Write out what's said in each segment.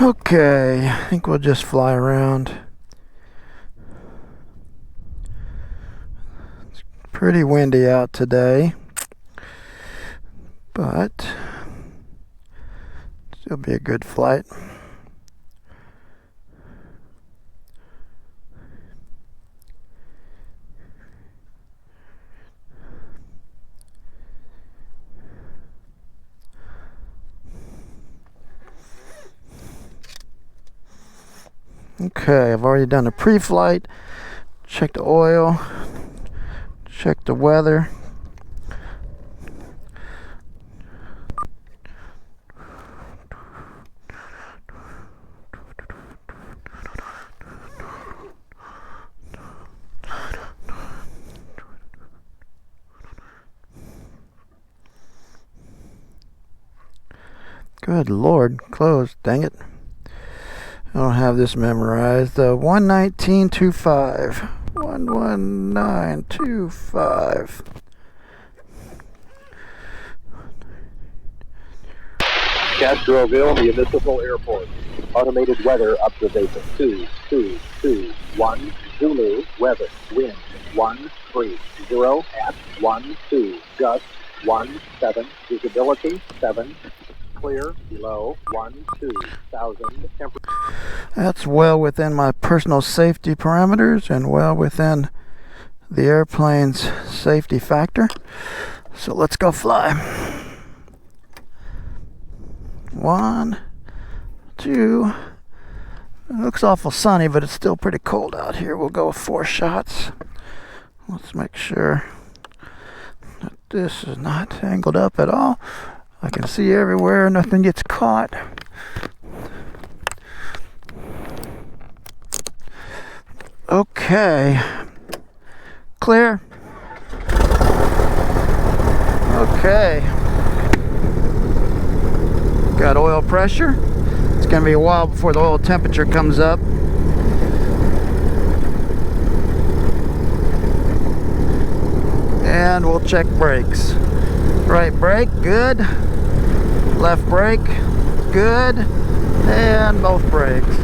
Okay, I think we'll just fly around. It's pretty windy out today, but still be a good flight. Okay, I've already done a pre-flight, checked the oil, checked the weather. Good Lord, closed, dang it. I don't have this memorized. 119.25. 119.25. Castroville Municipal Airport. Automated weather observation. 221 Zulu weather. Wind 130 at 12. Gust 17. Visibility 7. Clear below 12,000. Temperature. That's well within my personal safety parameters and well within the airplane's safety factor. So let's go fly. 1, 2. It looks awful sunny, but it's still pretty cold out here. We'll go with 4 shots. Let's make sure that this is not angled up at all. I can see everywhere, nothing gets caught. Okay. Clear. Okay. Got oil pressure. It's going to be a while before the oil temperature comes up. And we'll check brakes. Right brake, good. Left brake, good. And both brakes.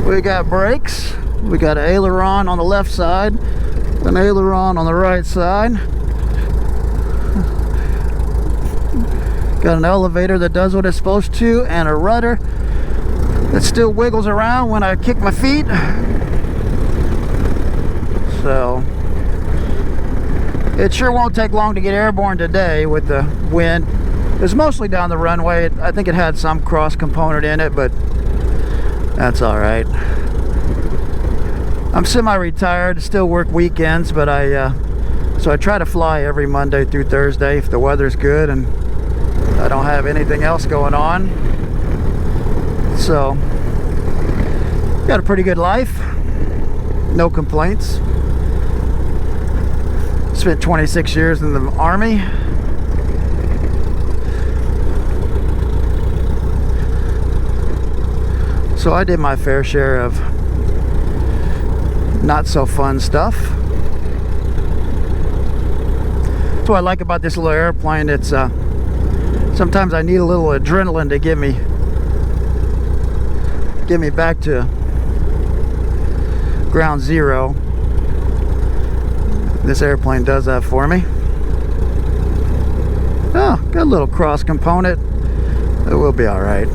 We got brakes. We got an aileron on the left side, an aileron on the right side. Got an elevator that does what it's supposed to, and a rudder that still wiggles around when I kick my feet. So it sure won't take long to get airborne today with the wind. It's mostly down the runway. I think it had some cross component in it, but that's all right. I'm semi-retired, still work weekends, but so I try to fly every Monday through Thursday if the weather's good and I don't have anything else going on. So, got a pretty good life. No complaints. Spent 26 years in the Army. So I did my fair share of not so fun stuff. That's what I like about this little airplane. It's sometimes I need a little adrenaline to get me back to ground zero. This airplane does that for me. Oh, got a little cross component. It will be all right.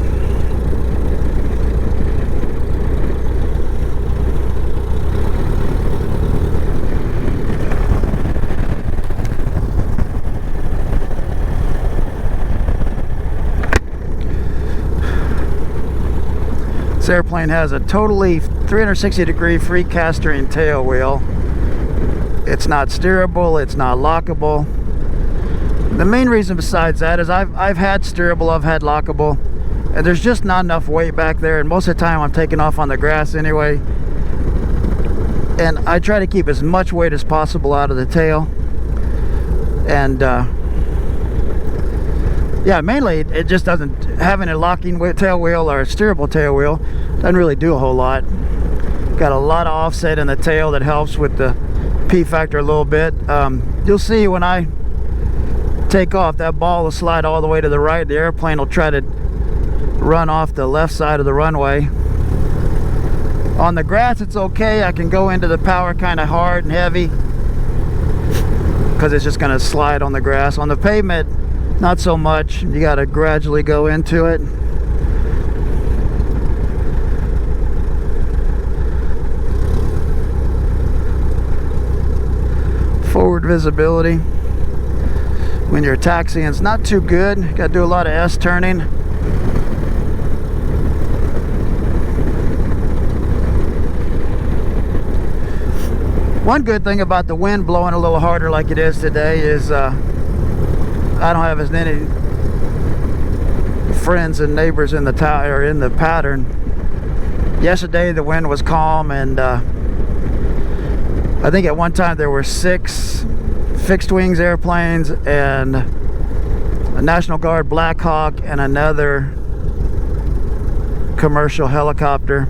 This airplane has a totally 360-degree free castering tail wheel. It's not steerable, it's not lockable. The main reason besides that is I've had steerable, I've had lockable, and there's just not enough weight back there, and most of the time I'm taking off on the grass anyway. And I try to keep as much weight as possible out of the tail. And yeah, mainly it just doesn't, having a locking tail wheel or a steerable tail wheel doesn't really do a whole lot. Got a lot of offset in the tail that helps with the P factor a little bit. You'll see when I take off, that ball will slide all the way to the right. The airplane will try to run off the left side of the runway. On the grass it's okay, I can go into the power kind of hard and heavy because it's just going to slide on the grass. On the pavement, not so much. You got to gradually go into it. Forward visibility when you're taxiing, it's not too good. You got to do a lot of S turning. One good thing about the wind blowing a little harder like it is today is I don't have as many friends and neighbors in the tower in the pattern. Yesterday the wind was calm, and I think at one time there were 6 fixed wings airplanes and a National Guard Black Hawk and another commercial helicopter,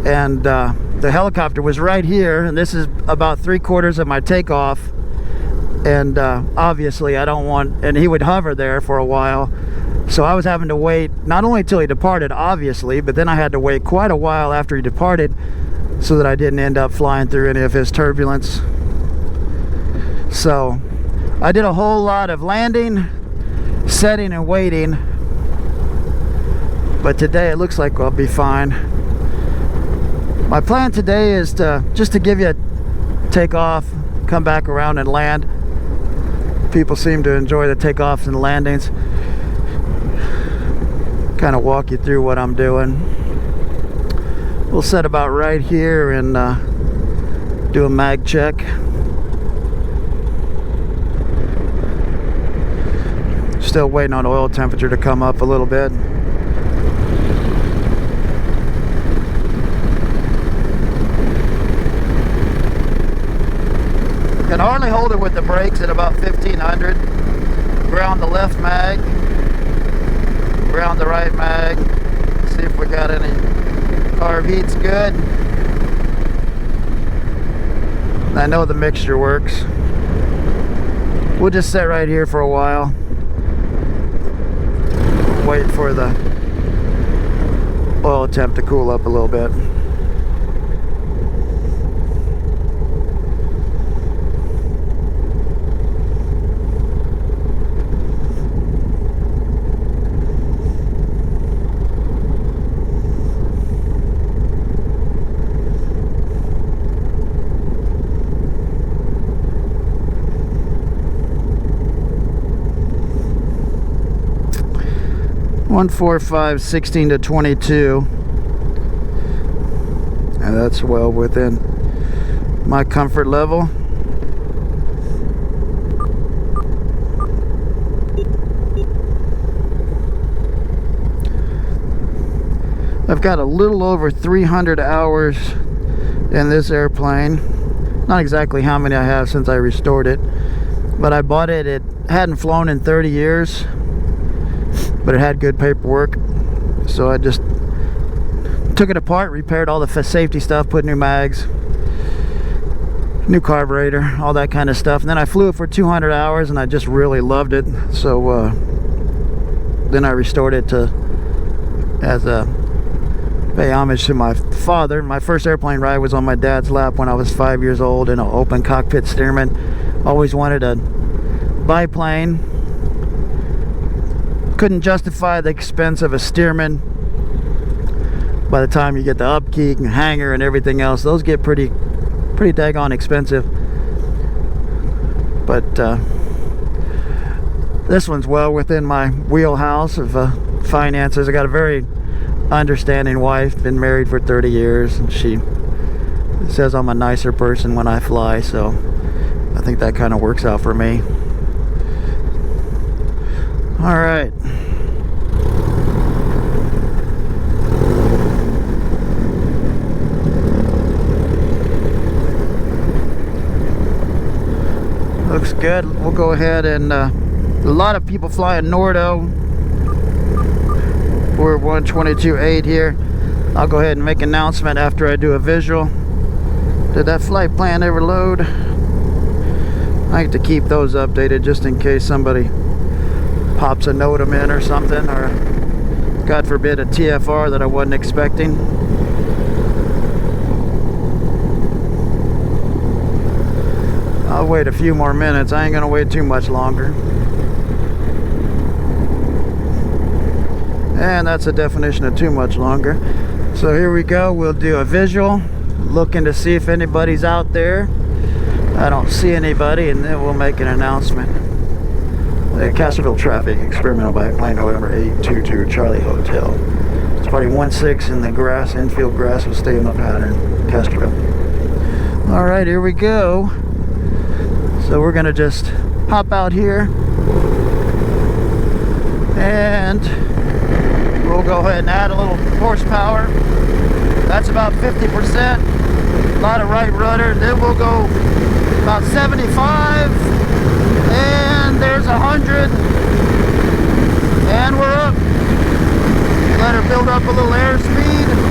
and the helicopter was right here, and this is about 3/4 of my takeoff, and obviously I don't want, and he would hover there for a while, so I was having to wait not only till he departed obviously, but then I had to wait quite a while after he departed so that I didn't end up flying through any of his turbulence. So I did a whole lot of landing, setting, and waiting, but today it looks like I'll be fine. My plan today is just to give you a takeoff, come back around and land. People seem to enjoy the takeoffs and landings. Kind of walk you through what I'm doing. We'll set about right here and do a mag check. Still waiting on oil temperature to come up a little bit. Can hardly hold it with the brakes at about 1500. Ground the left mag, ground the right mag. See if we got any carb heats. Good. I know the mixture works. We'll just sit right here for a while. Wait for the oil temp to cool up a little bit. One 145 16 to 22, and that's well within my comfort level. I've got a little over 300 hours in this airplane. Not exactly how many I have since I restored it, but I bought it. It hadn't flown in 30 years. But it had good paperwork, so I just took it apart, repaired all the safety stuff, put new mags, new carburetor, all that kind of stuff. And then I flew it for 200 hours and I just really loved it, so then I restored it to as a pay homage to my father. My first airplane ride was on my dad's lap when I was 5 years old in an open cockpit Stearman. Always wanted a biplane. Couldn't justify the expense of a Stearman. By the time you get the upkeep and hanger and everything else, those get pretty daggone expensive. But this one's well within my wheelhouse of finances. I got a very understanding wife, been married for 30 years, and she says I'm a nicer person when I fly, so I think that kind of works out for me. All right. Looks good. We'll go ahead and a lot of people flying Nordo. We're 122.8 here. I'll go ahead and make an announcement after I do a visual. Did that flight plan ever load? I like to keep those updated just in case somebody pops a NOTAM in or something, or God forbid a TFR that I wasn't expecting. I'll wait a few more minutes. I ain't gonna wait too much longer. And that's the definition of too much longer. So here we go. We'll do a visual, looking to see if anybody's out there. I don't see anybody, and then we'll make an announcement. Castroville traffic, experimental biplane, November 822 Charlie Hotel. It's party 16 in the grass, infield grass will stay in the pattern. Castroville. Alright, here we go. So we're gonna just hop out here and we'll go ahead and add a little horsepower. That's about 50%. A lot of right rudder. Then we'll go about 75. And there's 100. And we're up. Let her build up a little airspeed.